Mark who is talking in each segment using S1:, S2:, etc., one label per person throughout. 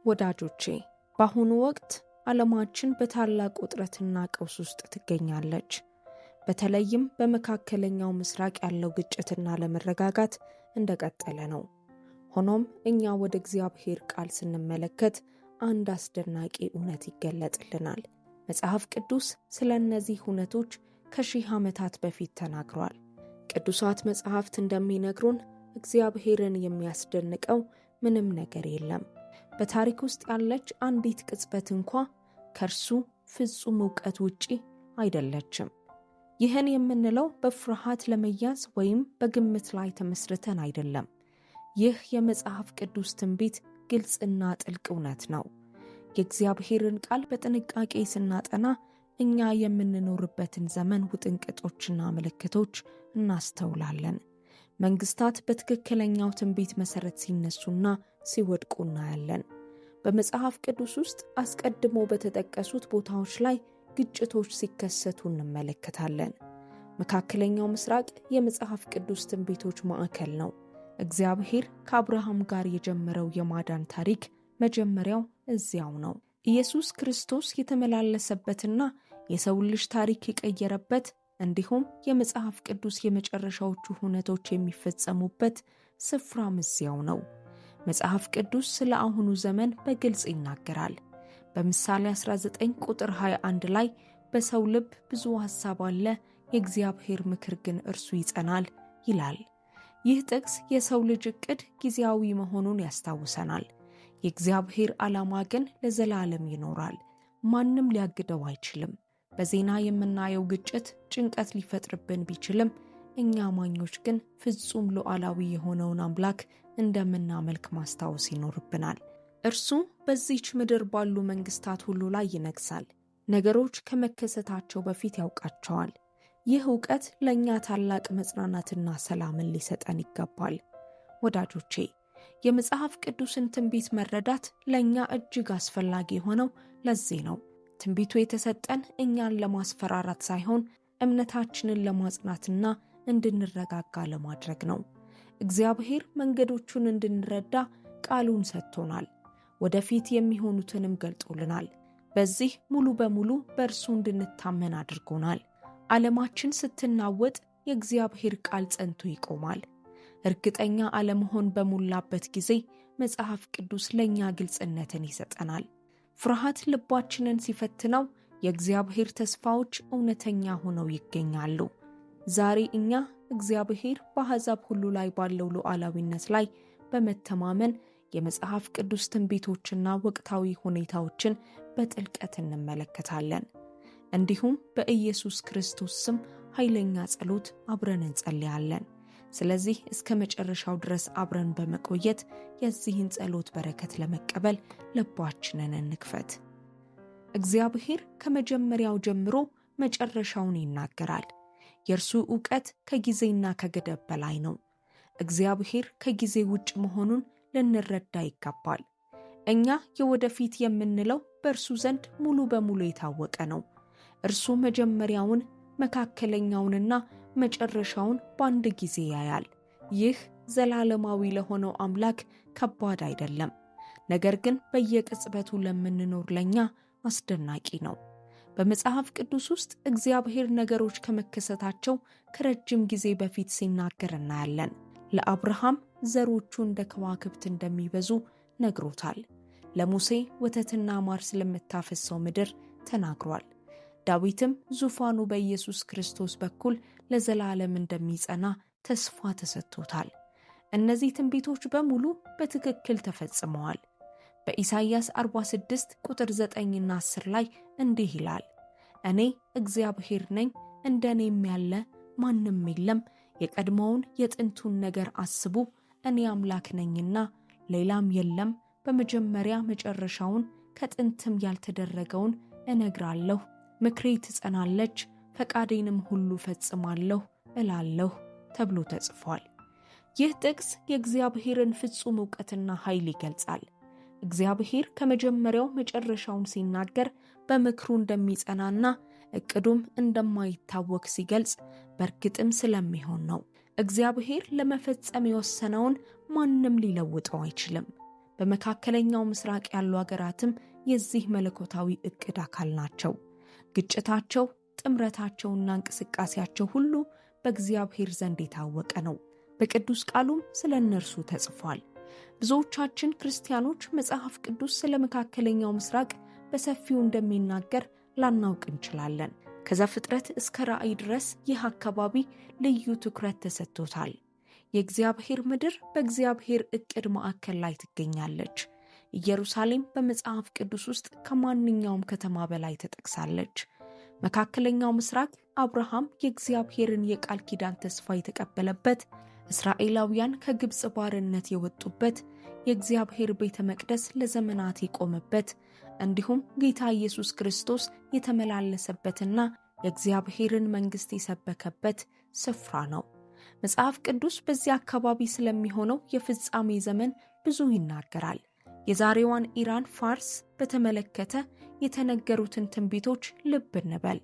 S1: ወዳጆቼ በአሁኑ ወቅት ዓለማችን በታላቅ ውጥረትና ቀውስ ውስጥ ትገኛለች። በተለይም በመካከለኛው ምስራቅ ያለው ግጭትና ለመረጋጋት እንደቀጠለ ነው። ሆኖም እኛ ወደ እግዚአብሔር ቃል ስንመለከት አንድ አስደናቂ እውነት ይገለጥልናል። መጽሐፍ ቅዱስ ስለ እነዚህ እውነቶች ከሺህ ዓመታት በፊት ተናግሯል። ቅዱሳት መጽሐፍት እንደሚነግሩን እግዚአብሔርን የሚያስደንቀው ምንም ነገር የለም። በታሪክ ውስጥ ያለች አንዲት ቅጽበት እንኳ ከእርሱ ፍጹም ዕውቀት ውጪ አይደለችም። ይህን የምንለው በፍርሃት ለመያዝ ወይም በግምት ላይ ተመስርተን አይደለም። ይህ የመጽሐፍ ቅዱስ ትንቢት ግልጽና ጥልቅ እውነት ነው። የእግዚአብሔርን ቃል በጥንቃቄ ስናጠና እኛ የምንኖርበትን ዘመን ውጥንቅጦችና ምልክቶች እናስተውላለን። መንግስታት በትክክለኛው ትንቢት መሰረት ሲነሱና ሲወድቁ እናያለን። በመጽሐፍ ቅዱስ ውስጥ አስቀድሞ በተጠቀሱት ቦታዎች ላይ ግጭቶች ሲከሰቱ እንመለከታለን። መካከለኛው ምስራቅ የመጽሐፍ ቅዱስ ትንቢቶች ማዕከል ነው። እግዚአብሔር ከአብርሃም ጋር የጀመረው የማዳን ታሪክ መጀመሪያው እዚያው ነው። ኢየሱስ ክርስቶስ የተመላለሰበትና የሰው ልጅ ታሪክ የቀየረበት እንዲሁም የመጽሐፍ ቅዱስ የመጨረሻዎቹ ሁነቶች የሚፈጸሙበት ስፍራም እዚያው ነው። መጽሐፍ ቅዱስ ስለ አሁኑ ዘመን በግልጽ ይናገራል። በምሳሌ 19 ቁጥር 21 ላይ በሰው ልብ ብዙ ሐሳብ አለ፣ የእግዚአብሔር ምክር ግን እርሱ ይጸናል ይላል። ይህ ጥቅስ የሰው ልጅ ዕቅድ ጊዜያዊ መሆኑን ያስታውሰናል። የእግዚአብሔር ዓላማ ግን ለዘላለም ይኖራል። ማንም ሊያግደው አይችልም። በዜና የምናየው ግጭት ጭንቀት ሊፈጥርብን ቢችልም እኛ አማኞች ግን ፍጹም ሉዓላዊ የሆነውን አምላክ እንደምናመልክ ማስታወስ ይኖርብናል። እርሱ በዚች ምድር ባሉ መንግስታት ሁሉ ላይ ይነግሳል። ነገሮች ከመከሰታቸው በፊት ያውቃቸዋል። ይህ ዕውቀት ለእኛ ታላቅ መጽናናትና ሰላምን ሊሰጠን ይገባል። ወዳጆቼ የመጽሐፍ ቅዱስን ትንቢት መረዳት ለእኛ እጅግ አስፈላጊ የሆነው ለዚህ ነው። ትንቢቱ የተሰጠን እኛን ለማስፈራራት ሳይሆን እምነታችንን ለማጽናትና እንድንረጋጋ ለማድረግ ነው። እግዚአብሔር መንገዶቹን እንድንረዳ ቃሉን ሰጥቶናል። ወደፊት የሚሆኑትንም ገልጦልናል። በዚህ ሙሉ በሙሉ በእርሱ እንድንታመን አድርጎናል። ዓለማችን ስትናወጥ የእግዚአብሔር ቃል ጸንቶ ይቆማል። እርግጠኛ አለመሆን በሞላበት ጊዜ መጽሐፍ ቅዱስ ለእኛ ግልጽነትን ይሰጠናል። ፍርሃት ልባችንን ሲፈትነው የእግዚአብሔር ተስፋዎች እውነተኛ ሆነው ይገኛሉ። ዛሬ እኛ እግዚአብሔር በአሕዛብ ሁሉ ላይ ባለው ሉዓላዊነት ላይ በመተማመን የመጽሐፍ ቅዱስ ትንቢቶችና ወቅታዊ ሁኔታዎችን በጥልቀት እንመለከታለን። እንዲሁም በኢየሱስ ክርስቶስ ስም ኃይለኛ ጸሎት አብረን እንጸልያለን። ስለዚህ እስከ መጨረሻው ድረስ አብረን በመቆየት የዚህን ጸሎት በረከት ለመቀበል ልባችንን እንክፈት። እግዚአብሔር ከመጀመሪያው ጀምሮ መጨረሻውን ይናገራል። የእርሱ ዕውቀት ከጊዜና ከገደብ በላይ ነው። እግዚአብሔር ከጊዜ ውጭ መሆኑን ልንረዳ ይገባል። እኛ የወደፊት የምንለው በእርሱ ዘንድ ሙሉ በሙሉ የታወቀ ነው። እርሱ መጀመሪያውን መካከለኛውንና መጨረሻውን በአንድ ጊዜ ያያል። ይህ ዘላለማዊ ለሆነው አምላክ ከባድ አይደለም፣ ነገር ግን በየቅጽበቱ ለምንኖር ለኛ አስደናቂ ነው። በመጽሐፍ ቅዱስ ውስጥ እግዚአብሔር ነገሮች ከመከሰታቸው ከረጅም ጊዜ በፊት ሲናገር እናያለን። ለአብርሃም ዘሮቹ እንደ ከዋክብት እንደሚበዙ ነግሮታል። ለሙሴ ወተትና ማር ስለምታፈሰው ምድር ተናግሯል። ዳዊትም ዙፋኑ በኢየሱስ ክርስቶስ በኩል ለዘላለም እንደሚጸና ተስፋ ተሰጥቶታል። እነዚህ ትንቢቶች በሙሉ በትክክል ተፈጽመዋል። በኢሳይያስ 46 ቁጥር 9ና 10 ላይ እንዲህ ይላል፣ እኔ እግዚአብሔር ነኝ፣ እንደኔም ያለ ማንም የለም። የቀድሞውን የጥንቱን ነገር አስቡ፣ እኔ አምላክ ነኝና ሌላም የለም። በመጀመሪያ መጨረሻውን ከጥንትም ያልተደረገውን እነግራለሁ። ምክሬ ትጸናለች፣ ፈቃዴንም ሁሉ ፈጽማለሁ እላለሁ ተብሎ ተጽፏል። ይህ ጥቅስ የእግዚአብሔርን ፍጹም ዕውቀትና ኃይል ይገልጻል። እግዚአብሔር ከመጀመሪያው መጨረሻውን ሲናገር በምክሩ እንደሚጸናና ዕቅዱም እንደማይታወክ ሲገልጽ በእርግጥም ስለሚሆን ነው። እግዚአብሔር ለመፈጸም የወሰነውን ማንም ሊለውጠው አይችልም። በመካከለኛው ምስራቅ ያሉ ሀገራትም የዚህ መለኮታዊ እቅድ አካል ናቸው። ግጭታቸው፣ ጥምረታቸውና እንቅስቃሴያቸው ሁሉ በእግዚአብሔር ዘንድ የታወቀ ነው። በቅዱስ ቃሉም ስለ እነርሱ ተጽፏል። ብዙዎቻችን ክርስቲያኖች መጽሐፍ ቅዱስ ስለ መካከለኛው ምስራቅ በሰፊው እንደሚናገር ላናውቅ እንችላለን። ከዘፍጥረት እስከ ራእይ ድረስ ይህ አካባቢ ልዩ ትኩረት ተሰጥቶታል። የእግዚአብሔር ምድር በእግዚአብሔር እቅድ ማዕከል ላይ ትገኛለች። ኢየሩሳሌም በመጽሐፍ ቅዱስ ውስጥ ከማንኛውም ከተማ በላይ ተጠቅሳለች። መካከለኛው ምስራቅ አብርሃም የእግዚአብሔርን የቃል ኪዳን ተስፋ የተቀበለበት፣ እስራኤላውያን ከግብፅ ባርነት የወጡበት፣ የእግዚአብሔር ቤተ መቅደስ ለዘመናት የቆመበት፣ እንዲሁም ጌታ ኢየሱስ ክርስቶስ የተመላለሰበትና የእግዚአብሔርን መንግሥት የሰበከበት ስፍራ ነው። መጽሐፍ ቅዱስ በዚህ አካባቢ ስለሚሆነው የፍጻሜ ዘመን ብዙ ይናገራል። የዛሬዋን ኢራን ፋርስ በተመለከተ የተነገሩትን ትንቢቶች ልብ እንበል።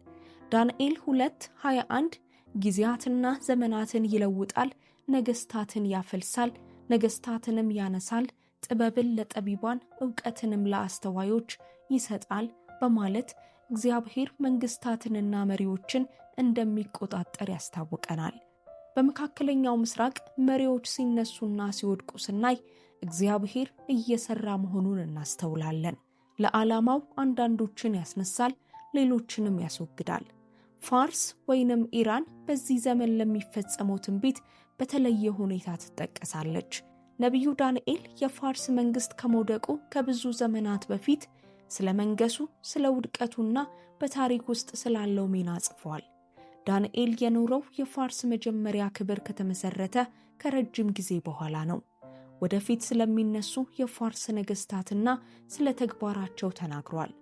S1: ዳንኤል 2:21 ጊዜያትና ዘመናትን ይለውጣል፣ ነገሥታትን ያፈልሳል፣ ነገሥታትንም ያነሳል፣ ጥበብን ለጠቢባን ዕውቀትንም ለአስተዋዮች ይሰጣል በማለት እግዚአብሔር መንግሥታትንና መሪዎችን እንደሚቆጣጠር ያስታውቀናል። በመካከለኛው ምስራቅ መሪዎች ሲነሱና ሲወድቁ ስናይ እግዚአብሔር እየሰራ መሆኑን እናስተውላለን። ለዓላማው አንዳንዶችን ያስነሳል፣ ሌሎችንም ያስወግዳል። ፋርስ ወይንም ኢራን በዚህ ዘመን ለሚፈጸመው ትንቢት በተለየ ሁኔታ ትጠቀሳለች። ነቢዩ ዳንኤል የፋርስ መንግሥት ከመውደቁ ከብዙ ዘመናት በፊት ስለ መንገሱ፣ ስለ ውድቀቱና በታሪክ ውስጥ ስላለው ሚና ጽፏል። ዳንኤል የኖረው የፋርስ መጀመሪያ ክብር ከተመሰረተ ከረጅም ጊዜ በኋላ ነው። ወደፊት ስለሚነሱ የፋርስ ነገሥታትና ስለ ተግባራቸው ተናግሯል።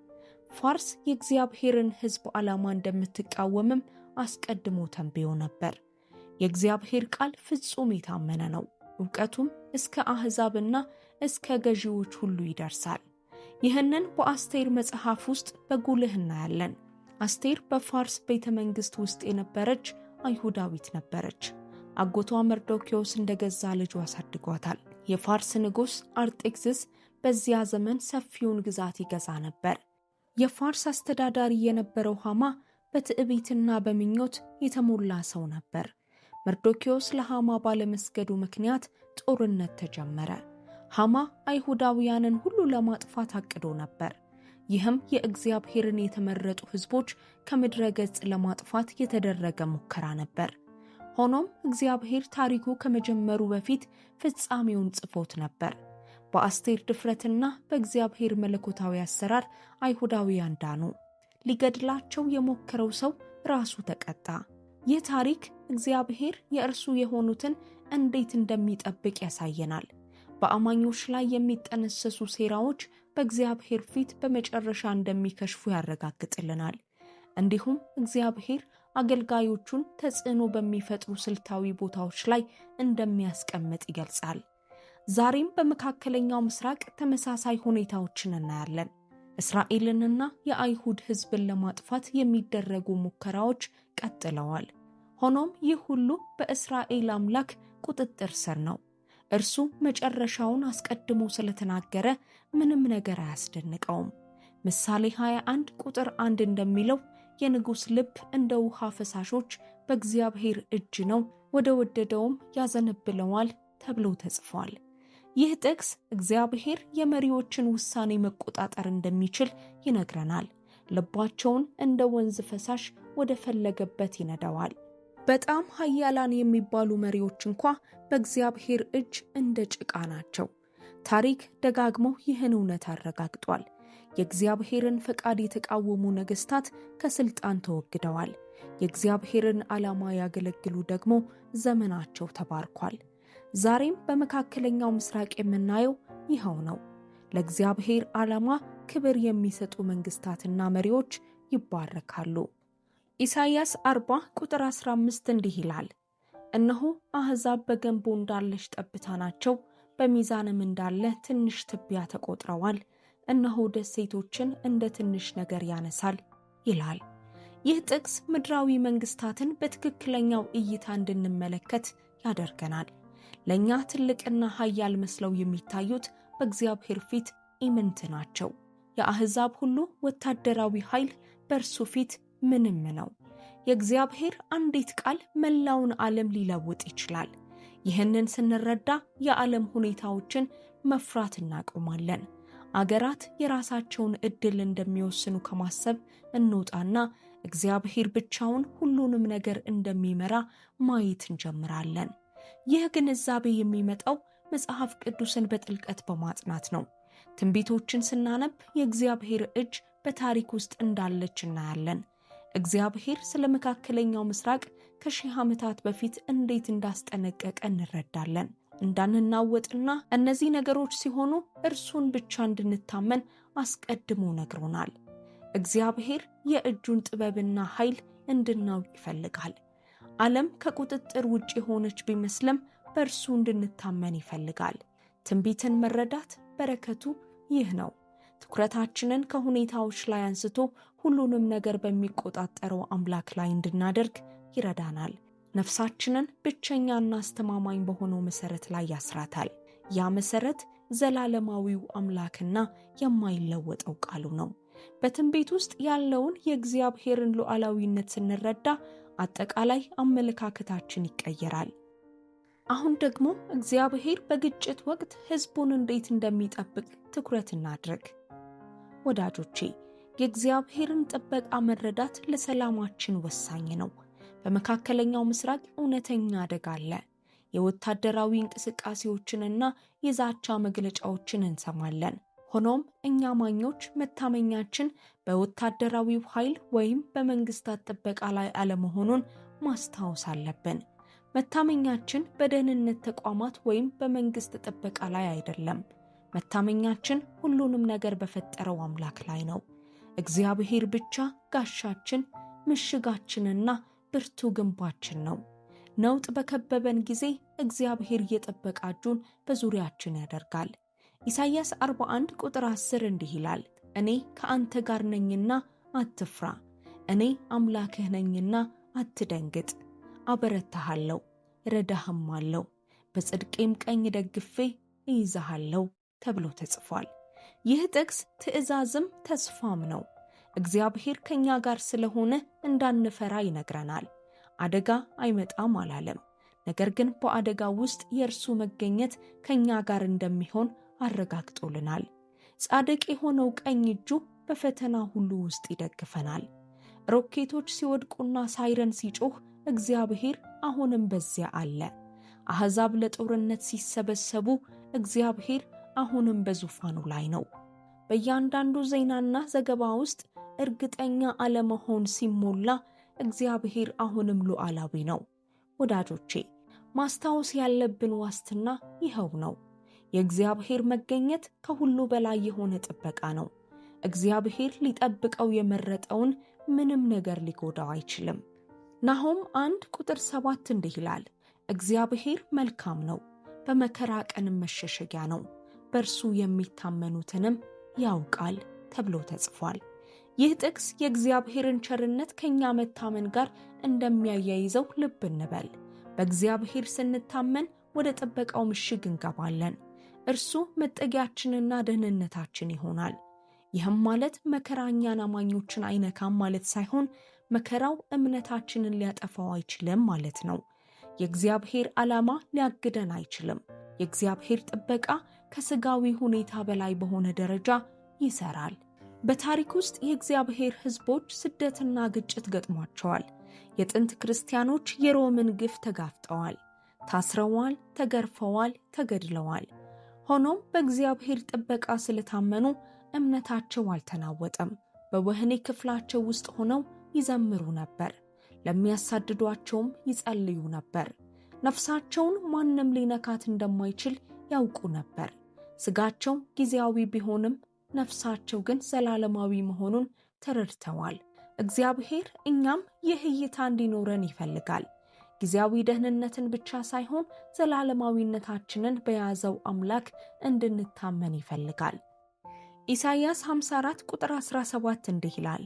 S1: ፋርስ የእግዚአብሔርን ሕዝብ ዓላማ እንደምትቃወምም አስቀድሞ ተንብዮ ነበር። የእግዚአብሔር ቃል ፍጹም የታመነ ነው። ዕውቀቱም እስከ አሕዛብና እስከ ገዢዎች ሁሉ ይደርሳል። ይህንን በአስቴር መጽሐፍ ውስጥ በጉልህ እናያለን። አስቴር በፋርስ ቤተ መንግሥት ውስጥ የነበረች አይሁዳዊት ነበረች። አጎቷ መርዶክዮስ እንደገዛ ልጁ አሳድጓታል። የፋርስ ንጉሥ አርጤክስስ በዚያ ዘመን ሰፊውን ግዛት ይገዛ ነበር። የፋርስ አስተዳዳሪ የነበረው ሃማ በትዕቢትና በምኞት የተሞላ ሰው ነበር። መርዶክዮስ ለሃማ ባለመስገዱ ምክንያት ጦርነት ተጀመረ። ሃማ አይሁዳውያንን ሁሉ ለማጥፋት አቅዶ ነበር። ይህም የእግዚአብሔርን የተመረጡ ሕዝቦች ከምድረ ገጽ ለማጥፋት የተደረገ ሙከራ ነበር። ሆኖም እግዚአብሔር ታሪኩ ከመጀመሩ በፊት ፍጻሜውን ጽፎት ነበር። በአስቴር ድፍረትና በእግዚአብሔር መለኮታዊ አሰራር አይሁዳውያን ዳኑ። ሊገድላቸው የሞከረው ሰው ራሱ ተቀጣ። ይህ ታሪክ እግዚአብሔር የእርሱ የሆኑትን እንዴት እንደሚጠብቅ ያሳየናል። በአማኞች ላይ የሚጠነሰሱ ሴራዎች በእግዚአብሔር ፊት በመጨረሻ እንደሚከሽፉ ያረጋግጥልናል። እንዲሁም እግዚአብሔር አገልጋዮቹን ተጽዕኖ በሚፈጥሩ ስልታዊ ቦታዎች ላይ እንደሚያስቀምጥ ይገልጻል። ዛሬም በመካከለኛው ምስራቅ ተመሳሳይ ሁኔታዎችን እናያለን። እስራኤልንና የአይሁድ ሕዝብን ለማጥፋት የሚደረጉ ሙከራዎች ቀጥለዋል። ሆኖም ይህ ሁሉ በእስራኤል አምላክ ቁጥጥር ስር ነው። እርሱ መጨረሻውን አስቀድሞ ስለተናገረ ምንም ነገር አያስደንቀውም። ምሳሌ 21 ቁጥር 1 እንደሚለው የንጉሥ ልብ እንደ ውሃ ፈሳሾች በእግዚአብሔር እጅ ነው፣ ወደ ወደደውም ያዘነብለዋል ተብሎ ተጽፏል። ይህ ጥቅስ እግዚአብሔር የመሪዎችን ውሳኔ መቆጣጠር እንደሚችል ይነግረናል። ልባቸውን እንደ ወንዝ ፈሳሽ ወደ ፈለገበት ይነዳዋል። በጣም ኃያላን የሚባሉ መሪዎች እንኳ በእግዚአብሔር እጅ እንደ ጭቃ ናቸው። ታሪክ ደጋግሞ ይህን እውነት አረጋግጧል። የእግዚአብሔርን ፈቃድ የተቃወሙ ነገሥታት ከስልጣን ተወግደዋል። የእግዚአብሔርን ዓላማ ያገለግሉ ደግሞ ዘመናቸው ተባርኳል። ዛሬም በመካከለኛው ምስራቅ የምናየው ይኸው ነው። ለእግዚአብሔር ዓላማ ክብር የሚሰጡ መንግሥታትና መሪዎች ይባረካሉ። ኢሳይያስ 40 ቁጥር 15 እንዲህ ይላል፣ እነሆ አሕዛብ በገንቦ እንዳለች ጠብታ ናቸው፣ በሚዛንም እንዳለ ትንሽ ትቢያ ተቆጥረዋል። እነሆ ደሴቶችን እንደ ትንሽ ነገር ያነሳል ይላል። ይህ ጥቅስ ምድራዊ መንግሥታትን በትክክለኛው እይታ እንድንመለከት ያደርገናል። ለእኛ ትልቅና ኃያል መስለው የሚታዩት በእግዚአብሔር ፊት ኢምንት ናቸው። የአሕዛብ ሁሉ ወታደራዊ ኃይል በእርሱ ፊት ምንም ነው። የእግዚአብሔር አንዲት ቃል መላውን ዓለም ሊለውጥ ይችላል። ይህንን ስንረዳ የዓለም ሁኔታዎችን መፍራት እናቆማለን። አገራት የራሳቸውን ዕድል እንደሚወስኑ ከማሰብ እንውጣና እግዚአብሔር ብቻውን ሁሉንም ነገር እንደሚመራ ማየት እንጀምራለን። ይህ ግንዛቤ የሚመጣው መጽሐፍ ቅዱስን በጥልቀት በማጥናት ነው። ትንቢቶችን ስናነብ የእግዚአብሔር እጅ በታሪክ ውስጥ እንዳለች እናያለን። እግዚአብሔር ስለ መካከለኛው ምስራቅ ከ1000 ዓመታት በፊት እንዴት እንዳስጠነቀቀ እንረዳለን። እንዳንናወጥና እነዚህ ነገሮች ሲሆኑ እርሱን ብቻ እንድንታመን አስቀድሞ ነግሮናል። እግዚአብሔር የእጁን ጥበብና ኃይል እንድናውቅ ይፈልጋል። ዓለም ከቁጥጥር ውጭ የሆነች ቢመስልም በእርሱ እንድንታመን ይፈልጋል። ትንቢትን መረዳት በረከቱ ይህ ነው። ትኩረታችንን ከሁኔታዎች ላይ አንስቶ ሁሉንም ነገር በሚቆጣጠረው አምላክ ላይ እንድናደርግ ይረዳናል። ነፍሳችንን ብቸኛና አስተማማኝ በሆነው መሰረት ላይ ያስራታል። ያ መሰረት ዘላለማዊው አምላክና የማይለወጠው ቃሉ ነው። በትንቢት ውስጥ ያለውን የእግዚአብሔርን ሉዓላዊነት ስንረዳ አጠቃላይ አመለካከታችን ይቀየራል። አሁን ደግሞ እግዚአብሔር በግጭት ወቅት ሕዝቡን እንዴት እንደሚጠብቅ ትኩረት እናድርግ። ወዳጆቼ፣ የእግዚአብሔርን ጥበቃ መረዳት ለሰላማችን ወሳኝ ነው። በመካከለኛው ምስራቅ እውነተኛ አደጋ አለ። የወታደራዊ እንቅስቃሴዎችንና የዛቻ መግለጫዎችን እንሰማለን። ሆኖም እኛ አማኞች መታመኛችን በወታደራዊው ኃይል ወይም በመንግስታት ጥበቃ ላይ አለመሆኑን ማስታወስ አለብን። መታመኛችን በደህንነት ተቋማት ወይም በመንግስት ጥበቃ ላይ አይደለም። መታመኛችን ሁሉንም ነገር በፈጠረው አምላክ ላይ ነው። እግዚአብሔር ብቻ ጋሻችን፣ ምሽጋችንና ብርቱ ግንባችን ነው። ነውጥ በከበበን ጊዜ እግዚአብሔር የጠበቃ እጁን በዙሪያችን ያደርጋል። ኢሳይያስ 41 ቁጥር 10 እንዲህ ይላል፣ እኔ ከአንተ ጋር ነኝና አትፍራ፣ እኔ አምላክህ ነኝና አትደንግጥ፣ አበረታሃለሁ፣ ረዳህማለሁ፣ በጽድቄም ቀኝ ደግፌ እይዝሃለሁ ተብሎ ተጽፏል። ይህ ጥቅስ ትእዛዝም ተስፋም ነው። እግዚአብሔር ከኛ ጋር ስለሆነ እንዳንፈራ ይነግረናል። አደጋ አይመጣም አላለም። ነገር ግን በአደጋ ውስጥ የእርሱ መገኘት ከኛ ጋር እንደሚሆን አረጋግጦልናል። ጻድቅ የሆነው ቀኝ እጁ በፈተና ሁሉ ውስጥ ይደግፈናል። ሮኬቶች ሲወድቁና ሳይረን ሲጮህ እግዚአብሔር አሁንም በዚያ አለ። አሕዛብ ለጦርነት ሲሰበሰቡ እግዚአብሔር አሁንም በዙፋኑ ላይ ነው። በእያንዳንዱ ዜናና ዘገባ ውስጥ እርግጠኛ አለመሆን ሲሞላ እግዚአብሔር አሁንም ሉዓላዊ ነው። ወዳጆቼ፣ ማስታወስ ያለብን ዋስትና ይኸው ነው። የእግዚአብሔር መገኘት ከሁሉ በላይ የሆነ ጥበቃ ነው። እግዚአብሔር ሊጠብቀው የመረጠውን ምንም ነገር ሊጎዳው አይችልም። ናሆም 1 ቁጥር 7 እንዲህ ይላል፣ እግዚአብሔር መልካም ነው፣ በመከራ ቀንም መሸሸጊያ ነው፣ በእርሱ የሚታመኑትንም ያውቃል ተብሎ ተጽፏል። ይህ ጥቅስ የእግዚአብሔርን ቸርነት ከኛ መታመን ጋር እንደሚያያይዘው ልብ እንበል። በእግዚአብሔር ስንታመን ወደ ጥበቃው ምሽግ እንገባለን። እርሱ መጠጊያችንና ደህንነታችን ይሆናል። ይህም ማለት መከራኛን አማኞችን አይነካም ማለት ሳይሆን መከራው እምነታችንን ሊያጠፋው አይችልም ማለት ነው። የእግዚአብሔር ዓላማ ሊያግደን አይችልም። የእግዚአብሔር ጥበቃ ከስጋዊ ሁኔታ በላይ በሆነ ደረጃ ይሰራል። በታሪክ ውስጥ የእግዚአብሔር ሕዝቦች ስደትና ግጭት ገጥሟቸዋል። የጥንት ክርስቲያኖች የሮምን ግፍ ተጋፍጠዋል። ታስረዋል፣ ተገርፈዋል፣ ተገድለዋል። ሆኖም በእግዚአብሔር ጥበቃ ስለታመኑ እምነታቸው አልተናወጠም። በወህኒ ክፍላቸው ውስጥ ሆነው ይዘምሩ ነበር። ለሚያሳድዷቸውም ይጸልዩ ነበር። ነፍሳቸውን ማንም ሊነካት እንደማይችል ያውቁ ነበር። ስጋቸው ጊዜያዊ ቢሆንም ነፍሳቸው ግን ዘላለማዊ መሆኑን ተረድተዋል። እግዚአብሔር እኛም ይህ እይታ እንዲኖረን ይፈልጋል። ጊዜያዊ ደህንነትን ብቻ ሳይሆን ዘላለማዊነታችንን በያዘው አምላክ እንድንታመን ይፈልጋል። ኢሳይያስ 54 ቁጥር 17 እንዲህ ይላል፣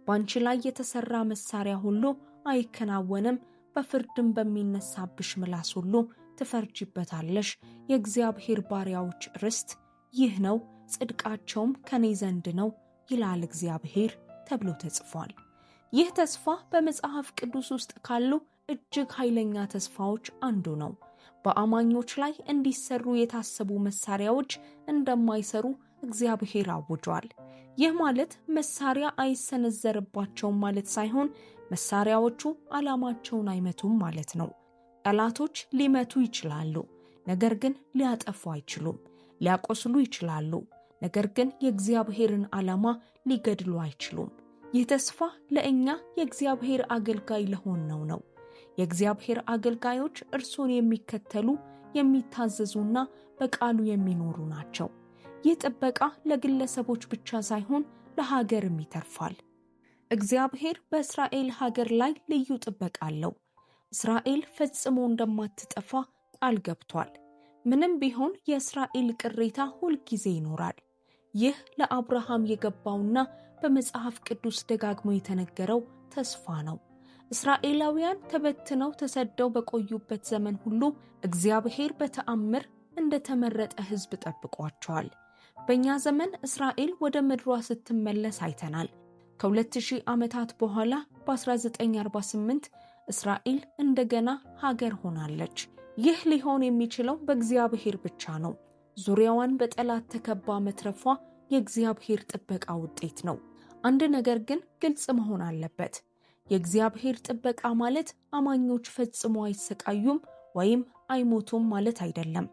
S1: ባንቺ ላይ የተሰራ መሳሪያ ሁሉ አይከናወንም፣ በፍርድም በሚነሳብሽ ምላስ ሁሉ ትፈርጂበታለሽ፣ የእግዚአብሔር ባሪያዎች ርስት ይህ ነው፣ ጽድቃቸውም ከኔ ዘንድ ነው ይላል እግዚአብሔር ተብሎ ተጽፏል። ይህ ተስፋ በመጽሐፍ ቅዱስ ውስጥ ካሉ እጅግ ኃይለኛ ተስፋዎች አንዱ ነው። በአማኞች ላይ እንዲሰሩ የታሰቡ መሳሪያዎች እንደማይሰሩ እግዚአብሔር አውጇል። ይህ ማለት መሳሪያ አይሰነዘርባቸውም ማለት ሳይሆን መሳሪያዎቹ ዓላማቸውን አይመቱም ማለት ነው። ጠላቶች ሊመቱ ይችላሉ፣ ነገር ግን ሊያጠፉ አይችሉም። ሊያቆስሉ ይችላሉ፣ ነገር ግን የእግዚአብሔርን ዓላማ ሊገድሉ አይችሉም። ይህ ተስፋ ለእኛ የእግዚአብሔር አገልጋይ ለሆነው ነው። የእግዚአብሔር አገልጋዮች እርሱን የሚከተሉ የሚታዘዙና በቃሉ የሚኖሩ ናቸው። ይህ ጥበቃ ለግለሰቦች ብቻ ሳይሆን ለሀገርም ይተርፋል። እግዚአብሔር በእስራኤል ሀገር ላይ ልዩ ጥበቃ አለው። እስራኤል ፈጽሞ እንደማትጠፋ ቃል ገብቷል። ምንም ቢሆን የእስራኤል ቅሬታ ሁልጊዜ ይኖራል። ይህ ለአብርሃም የገባውና በመጽሐፍ ቅዱስ ደጋግሞ የተነገረው ተስፋ ነው። እስራኤላውያን ተበትነው ተሰደው በቆዩበት ዘመን ሁሉ እግዚአብሔር በተአምር እንደተመረጠ ሕዝብ ጠብቋቸዋል። በእኛ ዘመን እስራኤል ወደ ምድሯ ስትመለስ አይተናል። ከ2000 ዓመታት በኋላ በ1948 እስራኤል እንደገና ሀገር ሆናለች። ይህ ሊሆን የሚችለው በእግዚአብሔር ብቻ ነው። ዙሪያዋን በጠላት ተከባ መትረፏ የእግዚአብሔር ጥበቃ ውጤት ነው። አንድ ነገር ግን ግልጽ መሆን አለበት። የእግዚአብሔር ጥበቃ ማለት አማኞች ፈጽሞ አይሰቃዩም ወይም አይሞቱም ማለት አይደለም።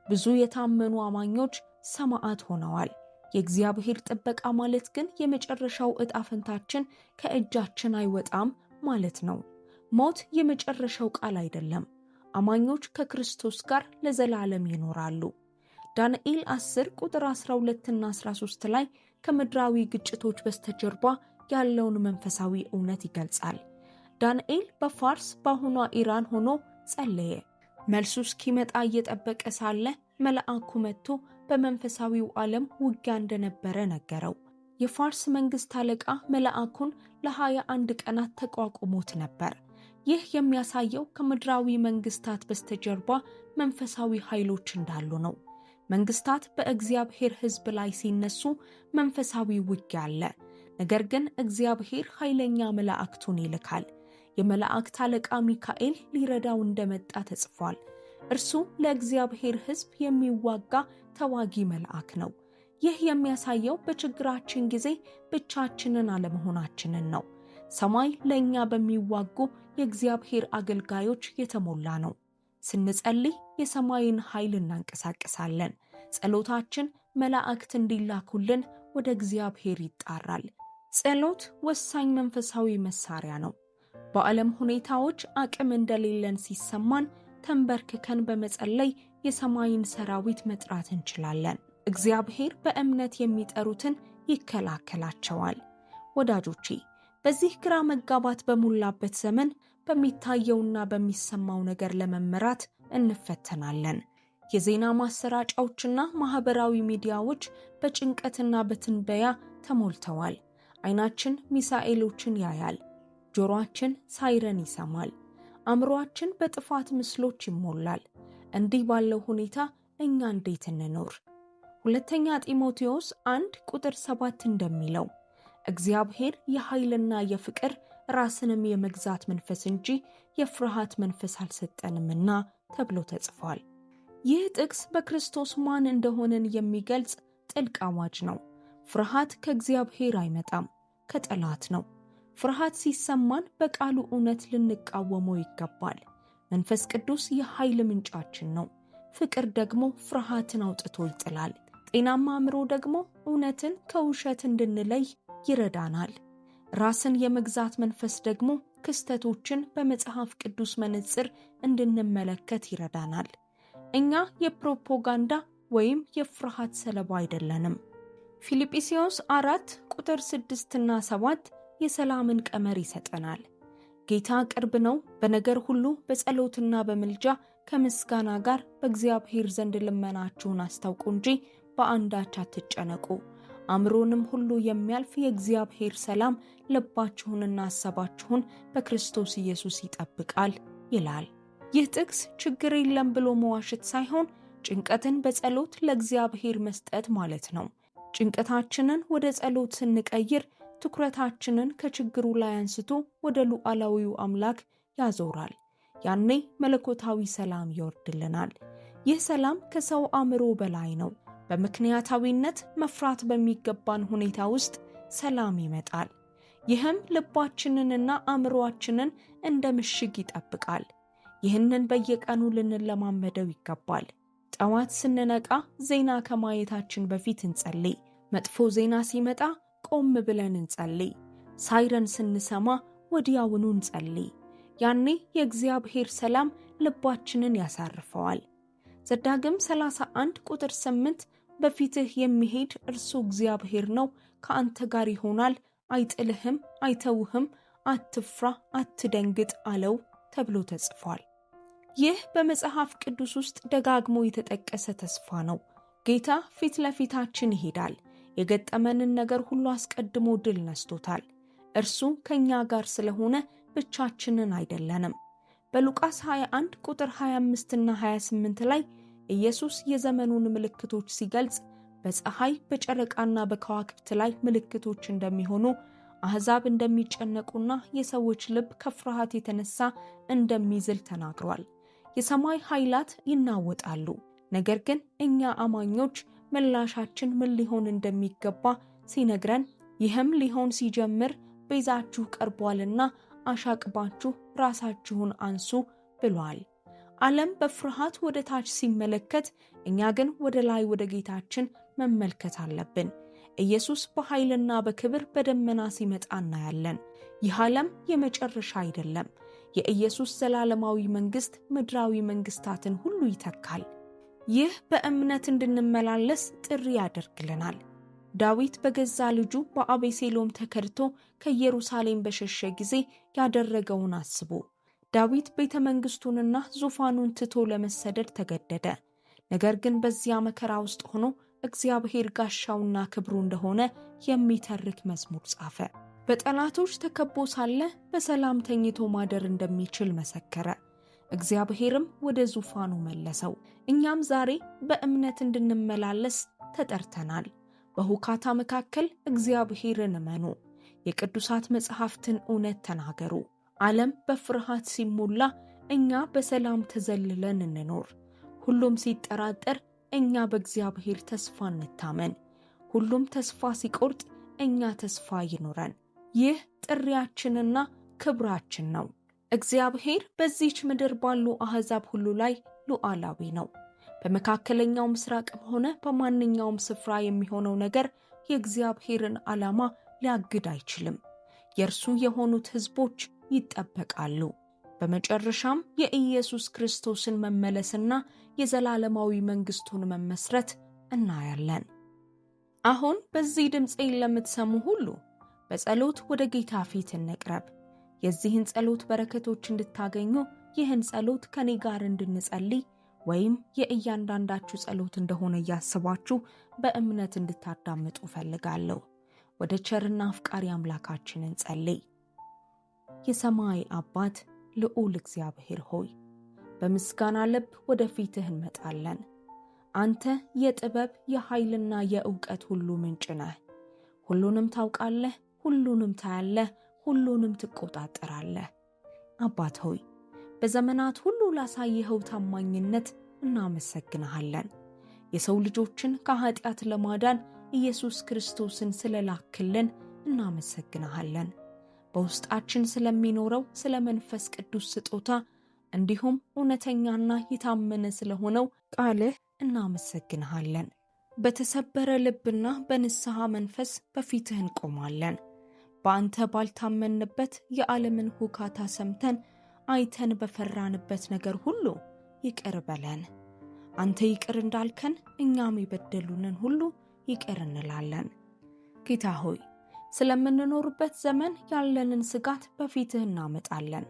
S1: ብዙ የታመኑ አማኞች ሰማዕት ሆነዋል። የእግዚአብሔር ጥበቃ ማለት ግን የመጨረሻው ዕጣ ፈንታችን ከእጃችን አይወጣም ማለት ነው። ሞት የመጨረሻው ቃል አይደለም። አማኞች ከክርስቶስ ጋር ለዘላለም ይኖራሉ። ዳንኤል 10 ቁጥር 12 እና 13 ላይ ከምድራዊ ግጭቶች በስተጀርባ ያለውን መንፈሳዊ እውነት ይገልጻል። ዳንኤል በፋርስ በአሁኗ ኢራን ሆኖ ጸለየ። መልሱ እስኪመጣ እየጠበቀ ሳለ መልአኩ መጥቶ በመንፈሳዊው ዓለም ውጊያ እንደነበረ ነገረው። የፋርስ መንግስት አለቃ መልአኩን ለ21 ቀናት ተቋቁሞት ነበር። ይህ የሚያሳየው ከምድራዊ መንግስታት በስተጀርባ መንፈሳዊ ኃይሎች እንዳሉ ነው። መንግስታት በእግዚአብሔር ሕዝብ ላይ ሲነሱ መንፈሳዊ ውጊያ አለ። ነገር ግን እግዚአብሔር ኃይለኛ መላእክቱን ይልካል። የመላእክት አለቃ ሚካኤል ሊረዳው እንደመጣ ተጽፏል። እርሱ ለእግዚአብሔር ሕዝብ የሚዋጋ ተዋጊ መልአክ ነው። ይህ የሚያሳየው በችግራችን ጊዜ ብቻችንን አለመሆናችንን ነው። ሰማይ ለእኛ በሚዋጉ የእግዚአብሔር አገልጋዮች የተሞላ ነው። ስንጸልይ የሰማይን ኃይል እናንቀሳቅሳለን። ጸሎታችን መላእክት እንዲላኩልን ወደ እግዚአብሔር ይጣራል። ጸሎት ወሳኝ መንፈሳዊ መሳሪያ ነው። በዓለም ሁኔታዎች አቅም እንደሌለን ሲሰማን ተንበርክከን በመጸለይ የሰማይን ሰራዊት መጥራት እንችላለን። እግዚአብሔር በእምነት የሚጠሩትን ይከላከላቸዋል። ወዳጆቼ፣ በዚህ ግራ መጋባት በሞላበት ዘመን በሚታየውና በሚሰማው ነገር ለመመራት እንፈተናለን። የዜና ማሰራጫዎችና ማህበራዊ ሚዲያዎች በጭንቀትና በትንበያ ተሞልተዋል። ዓይናችን ሚሳኤሎችን ያያል፣ ጆሮአችን ሳይረን ይሰማል፣ አእምሮአችን በጥፋት ምስሎች ይሞላል። እንዲህ ባለው ሁኔታ እኛ እንዴት እንኖር? ሁለተኛ ጢሞቴዎስ 1 ቁጥር 7 እንደሚለው እግዚአብሔር የኃይልና የፍቅር ራስንም የመግዛት መንፈስ እንጂ የፍርሃት መንፈስ አልሰጠንምና ተብሎ ተጽፏል። ይህ ጥቅስ በክርስቶስ ማን እንደሆነን የሚገልጽ ጥልቅ አዋጅ ነው። ፍርሃት ከእግዚአብሔር አይመጣም፣ ከጠላት ነው። ፍርሃት ሲሰማን በቃሉ እውነት ልንቃወመው ይገባል። መንፈስ ቅዱስ የኃይል ምንጫችን ነው። ፍቅር ደግሞ ፍርሃትን አውጥቶ ይጥላል። ጤናማ አእምሮ ደግሞ እውነትን ከውሸት እንድንለይ ይረዳናል። ራስን የመግዛት መንፈስ ደግሞ ክስተቶችን በመጽሐፍ ቅዱስ መነጽር እንድንመለከት ይረዳናል። እኛ የፕሮፓጋንዳ ወይም የፍርሃት ሰለባ አይደለንም። ፊልጵስዩስ 4 ቁጥር 6 እና 7 የሰላምን ቀመር ይሰጠናል። ጌታ ቅርብ ነው፣ በነገር ሁሉ በጸሎትና በምልጃ ከምስጋና ጋር በእግዚአብሔር ዘንድ ልመናችሁን አስታውቁ እንጂ በአንዳች አትጨነቁ። አእምሮንም ሁሉ የሚያልፍ የእግዚአብሔር ሰላም ልባችሁንና ሐሳባችሁን በክርስቶስ ኢየሱስ ይጠብቃል ይላል። ይህ ጥቅስ ችግር የለም ብሎ መዋሸት ሳይሆን ጭንቀትን በጸሎት ለእግዚአብሔር መስጠት ማለት ነው። ጭንቀታችንን ወደ ጸሎት ስንቀይር ትኩረታችንን ከችግሩ ላይ አንስቶ ወደ ሉዓላዊው አምላክ ያዞራል። ያኔ መለኮታዊ ሰላም ይወርድልናል። ይህ ሰላም ከሰው አእምሮ በላይ ነው። በምክንያታዊነት መፍራት በሚገባን ሁኔታ ውስጥ ሰላም ይመጣል። ይህም ልባችንንና አእምሮአችንን እንደ ምሽግ ይጠብቃል። ይህንን በየቀኑ ልንለማመደው ይገባል። ጠዋት ስንነቃ ዜና ከማየታችን በፊት እንጸልይ። መጥፎ ዜና ሲመጣ ቆም ብለን እንጸልይ። ሳይረን ስንሰማ ወዲያውኑ እንጸልይ። ያኔ የእግዚአብሔር ሰላም ልባችንን ያሳርፈዋል። ዘዳግም 31 ቁጥር 8 በፊትህ የሚሄድ እርሱ እግዚአብሔር ነው፣ ከአንተ ጋር ይሆናል፣ አይጥልህም፣ አይተውህም፣ አትፍራ፣ አትደንግጥ አለው ተብሎ ተጽፏል። ይህ በመጽሐፍ ቅዱስ ውስጥ ደጋግሞ የተጠቀሰ ተስፋ ነው። ጌታ ፊት ለፊታችን ይሄዳል። የገጠመንን ነገር ሁሉ አስቀድሞ ድል ነስቶታል። እርሱ ከኛ ጋር ስለሆነ ብቻችንን አይደለንም። በሉቃስ 21 ቁጥር 25 እና 28 ላይ ኢየሱስ የዘመኑን ምልክቶች ሲገልጽ በፀሐይ በጨረቃና በከዋክብት ላይ ምልክቶች እንደሚሆኑ፣ አሕዛብ እንደሚጨነቁና የሰዎች ልብ ከፍርሃት የተነሳ እንደሚዝል ተናግሯል። የሰማይ ኃይላት ይናወጣሉ። ነገር ግን እኛ አማኞች ምላሻችን ምን ሊሆን እንደሚገባ ሲነግረን፣ ይህም ሊሆን ሲጀምር ቤዛችሁ ቀርቧልና አሻቅባችሁ ራሳችሁን አንሱ ብሏል። ዓለም በፍርሃት ወደ ታች ሲመለከት፣ እኛ ግን ወደ ላይ ወደ ጌታችን መመልከት አለብን። ኢየሱስ በኃይልና በክብር በደመና ሲመጣ እናያለን። ይህ ዓለም የመጨረሻ አይደለም። የኢየሱስ ዘላለማዊ መንግሥት ምድራዊ መንግሥታትን ሁሉ ይተካል። ይህ በእምነት እንድንመላለስ ጥሪ ያደርግልናል። ዳዊት በገዛ ልጁ በአቤሴሎም ተከድቶ ከኢየሩሳሌም በሸሸ ጊዜ ያደረገውን አስቡ። ዳዊት ቤተ መንግሥቱንና ዙፋኑን ትቶ ለመሰደድ ተገደደ። ነገር ግን በዚያ መከራ ውስጥ ሆኖ እግዚአብሔር ጋሻውና ክብሩ እንደሆነ የሚተርክ መዝሙር ጻፈ። በጠላቶች ተከቦ ሳለ በሰላም ተኝቶ ማደር እንደሚችል መሰከረ። እግዚአብሔርም ወደ ዙፋኑ መለሰው። እኛም ዛሬ በእምነት እንድንመላለስ ተጠርተናል። በሁካታ መካከል እግዚአብሔርን እመኑ። የቅዱሳት መጽሐፍትን እውነት ተናገሩ። ዓለም በፍርሃት ሲሞላ እኛ በሰላም ተዘልለን እንኖር። ሁሉም ሲጠራጠር እኛ በእግዚአብሔር ተስፋ እንታመን። ሁሉም ተስፋ ሲቆርጥ እኛ ተስፋ ይኖረን። ይህ ጥሪያችንና ክብራችን ነው። እግዚአብሔር በዚች ምድር ባሉ አሕዛብ ሁሉ ላይ ሉዓላዊ ነው። በመካከለኛው ምስራቅም ሆነ በማንኛውም ስፍራ የሚሆነው ነገር የእግዚአብሔርን ዓላማ ሊያግድ አይችልም። የእርሱ የሆኑት ሕዝቦች ይጠበቃሉ። በመጨረሻም የኢየሱስ ክርስቶስን መመለስና የዘላለማዊ መንግሥቱን መመስረት እናያለን። አሁን በዚህ ድምፄን ለምትሰሙ ሁሉ በጸሎት ወደ ጌታ ፊት እንቅረብ። የዚህን ጸሎት በረከቶች እንድታገኙ ይህን ጸሎት ከኔ ጋር እንድንጸልይ ወይም የእያንዳንዳችሁ ጸሎት እንደሆነ እያስባችሁ በእምነት እንድታዳምጡ ፈልጋለሁ። ወደ ቸርና አፍቃሪ አምላካችን እንጸልይ። የሰማይ አባት ልዑል እግዚአብሔር ሆይ በምስጋና ልብ ወደ ፊትህ እንመጣለን። አንተ የጥበብ የኃይልና የእውቀት ሁሉ ምንጭ ነህ። ሁሉንም ታውቃለህ፣ ሁሉንም ታያለህ፣ ሁሉንም ትቆጣጠራለህ። አባት ሆይ በዘመናት ሁሉ ላሳየኸው ታማኝነት እናመሰግንሃለን። የሰው ልጆችን ከኃጢአት ለማዳን ኢየሱስ ክርስቶስን ስለላክልን እናመሰግንሃለን። በውስጣችን ስለሚኖረው ስለ መንፈስ ቅዱስ ስጦታ እንዲሁም እውነተኛና የታመነ ስለሆነው ቃልህ እናመሰግንሃለን። በተሰበረ ልብና በንስሐ መንፈስ በፊትህ እንቆማለን። በአንተ ባልታመንበት የዓለምን ሁካታ ሰምተን አይተን በፈራንበት ነገር ሁሉ ይቅር በለን። አንተ ይቅር እንዳልከን እኛም የበደሉንን ሁሉ ይቅር እንላለን። ጌታ ሆይ ስለምንኖርበት ዘመን ያለንን ስጋት በፊትህ እናመጣለን።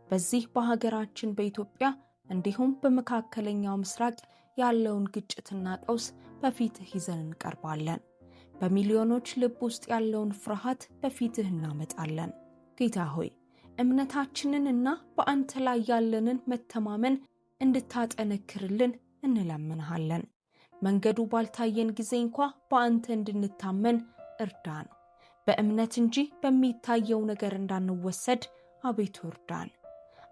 S1: በዚህ በሀገራችን በኢትዮጵያ እንዲሁም በመካከለኛው ምስራቅ ያለውን ግጭትና ቀውስ በፊትህ ይዘን እንቀርባለን። በሚሊዮኖች ልብ ውስጥ ያለውን ፍርሃት በፊትህ እናመጣለን። ጌታ ሆይ እምነታችንንና በአንተ ላይ ያለንን መተማመን እንድታጠነክርልን እንለምንሃለን። መንገዱ ባልታየን ጊዜ እንኳ በአንተ እንድንታመን እርዳን። በእምነት እንጂ በሚታየው ነገር እንዳንወሰድ አቤቱ እርዳን።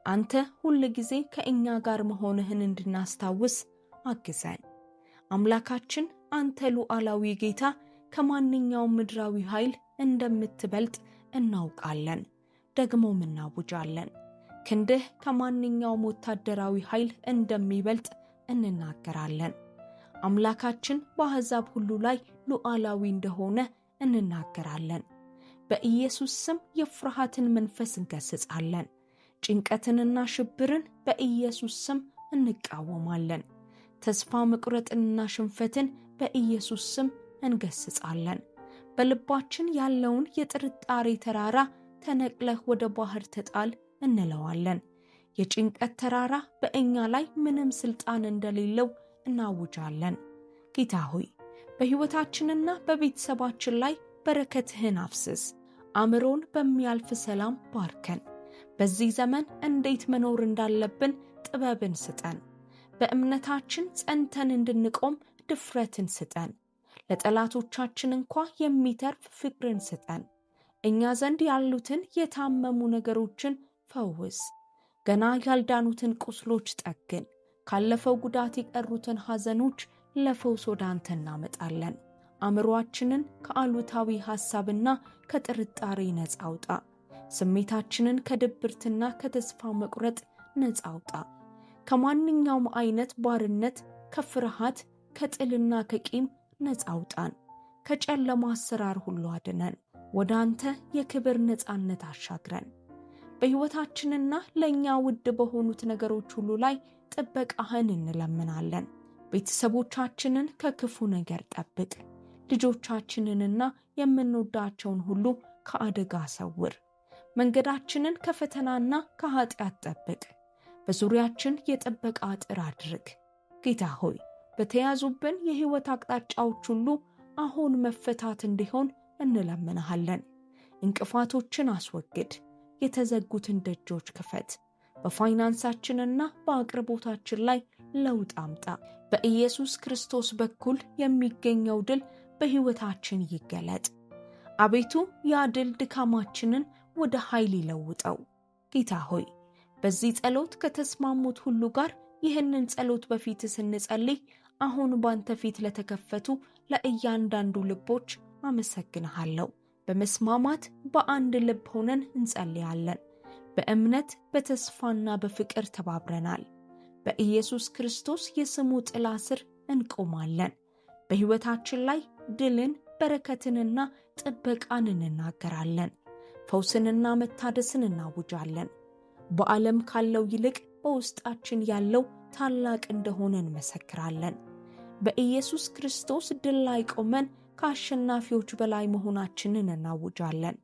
S1: አንተ ሁል ጊዜ ከእኛ ጋር መሆንህን እንድናስታውስ አግዘን። አምላካችን አንተ ሉዓላዊ ጌታ ከማንኛውም ምድራዊ ኃይል እንደምትበልጥ እናውቃለን፣ ደግሞም እናውጃለን። ክንድህ ከማንኛውም ወታደራዊ ኃይል እንደሚበልጥ እንናገራለን። አምላካችን በአሕዛብ ሁሉ ላይ ሉዓላዊ እንደሆነ እንናገራለን። በኢየሱስ ስም የፍርሃትን መንፈስ እንገሥጻለን። ጭንቀትንና ሽብርን በኢየሱስ ስም እንቃወማለን። ተስፋ መቁረጥንና ሽንፈትን በኢየሱስ ስም እንገሥጻለን። በልባችን ያለውን የጥርጣሬ ተራራ ተነቅለህ ወደ ባህር ተጣል እንለዋለን። የጭንቀት ተራራ በእኛ ላይ ምንም ስልጣን እንደሌለው እናውጃለን። ጌታ ሆይ በሕይወታችንና በቤተሰባችን ላይ በረከትህን አፍስስ። አእምሮን በሚያልፍ ሰላም ባርከን። በዚህ ዘመን እንዴት መኖር እንዳለብን ጥበብን ስጠን። በእምነታችን ጸንተን እንድንቆም ድፍረትን ስጠን። ለጠላቶቻችን እንኳ የሚተርፍ ፍቅርን ስጠን። እኛ ዘንድ ያሉትን የታመሙ ነገሮችን ፈውስ። ገና ያልዳኑትን ቁስሎች ጠግን። ካለፈው ጉዳት የቀሩትን ሐዘኖች ለፈውስ ወደ አንተ እናመጣለን። አእምሮአችንን ከአሉታዊ ሐሳብና ከጥርጣሬ ነፃ አውጣ። ስሜታችንን ከድብርትና ከተስፋ መቁረጥ ነፃ አውጣ። ከማንኛውም አይነት ባርነት፣ ከፍርሃት፣ ከጥልና ከቂም ነፃ አውጣን። ከጨለማ አሰራር ሁሉ አድነን። ወደ አንተ የክብር ነፃነት አሻግረን። በሕይወታችንና ለእኛ ውድ በሆኑት ነገሮች ሁሉ ላይ ጥበቃህን እንለምናለን። ቤተሰቦቻችንን ከክፉ ነገር ጠብቅ። ልጆቻችንንና የምንወዳቸውን ሁሉ ከአደጋ ሰውር። መንገዳችንን ከፈተናና ከኃጢአት ጠብቅ። በዙሪያችን የጥበቃ አጥር አድርግ። ጌታ ሆይ በተያዙብን የሕይወት አቅጣጫዎች ሁሉ አሁን መፈታት እንዲሆን እንለምንሃለን። እንቅፋቶችን አስወግድ። የተዘጉትን ደጆች ክፈት። በፋይናንሳችንና በአቅርቦታችን ላይ ለውጥ አምጣ። በኢየሱስ ክርስቶስ በኩል የሚገኘው ድል በሕይወታችን ይገለጥ። አቤቱ ያ ድል ድካማችንን ወደ ኃይል ይለውጠው። ጌታ ሆይ በዚህ ጸሎት ከተስማሙት ሁሉ ጋር ይህንን ጸሎት በፊት ስንጸልይ አሁን ባንተ ፊት ለተከፈቱ ለእያንዳንዱ ልቦች አመሰግንሃለሁ። በመስማማት በአንድ ልብ ሆነን እንጸልያለን። በእምነት በተስፋና በፍቅር ተባብረናል። በኢየሱስ ክርስቶስ የስሙ ጥላ ስር እንቆማለን። በሕይወታችን ላይ ድልን፣ በረከትንና ጥበቃን እንናገራለን። ፈውስንና መታደስን እናውጃለን። በዓለም ካለው ይልቅ በውስጣችን ያለው ታላቅ እንደሆነ እንመሰክራለን። በኢየሱስ ክርስቶስ ድል ላይ ቆመን ከአሸናፊዎች በላይ መሆናችንን እናውጃለን።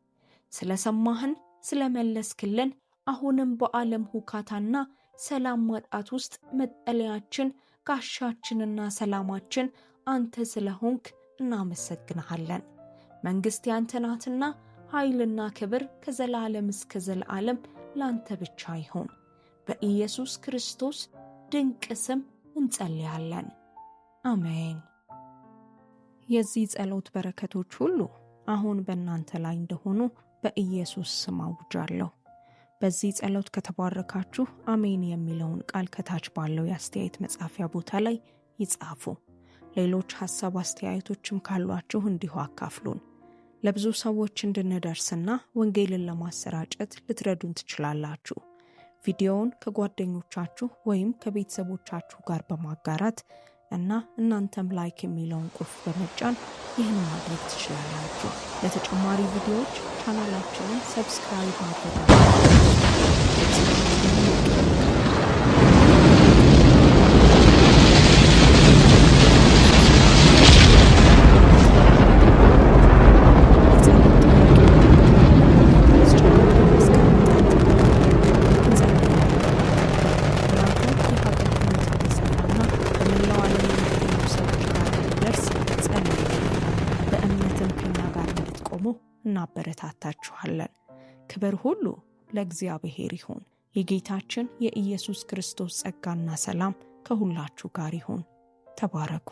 S1: ስለሰማህን፣ ስለመለስክልን፣ አሁንም በዓለም ሁካታና ሰላም ማጣት ውስጥ መጠለያችን፣ ጋሻችንና ሰላማችን አንተ ስለሆንክ እናመሰግንሃለን። መንግሥት ያንተ ናትና ኃይልና ክብር ከዘላለም እስከ ዘላለም ላንተ ብቻ ይሁን። በኢየሱስ ክርስቶስ ድንቅ ስም እንጸልያለን። አሜን። የዚህ ጸሎት በረከቶች ሁሉ አሁን በእናንተ ላይ እንደሆኑ በኢየሱስ ስም አውጃለሁ። በዚህ ጸሎት ከተባረካችሁ አሜን የሚለውን ቃል ከታች ባለው የአስተያየት መጻፊያ ቦታ ላይ ይጻፉ። ሌሎች ሐሳብ አስተያየቶችም ካሏችሁ እንዲሁ አካፍሉን። ለብዙ ሰዎች እንድንደርስና ወንጌልን ለማሰራጨት ልትረዱን ትችላላችሁ። ቪዲዮውን ከጓደኞቻችሁ ወይም ከቤተሰቦቻችሁ ጋር በማጋራት እና እናንተም ላይክ የሚለውን ቁልፍ በመጫን ይህን ማድረግ ትችላላችሁ። ለተጨማሪ ቪዲዮዎች ቻናላችንን ሰብስክራይብ እናበረታታችኋለን። ክብር ሁሉ ለእግዚአብሔር ይሁን። የጌታችን የኢየሱስ ክርስቶስ ጸጋና ሰላም ከሁላችሁ ጋር ይሁን። ተባረኩ።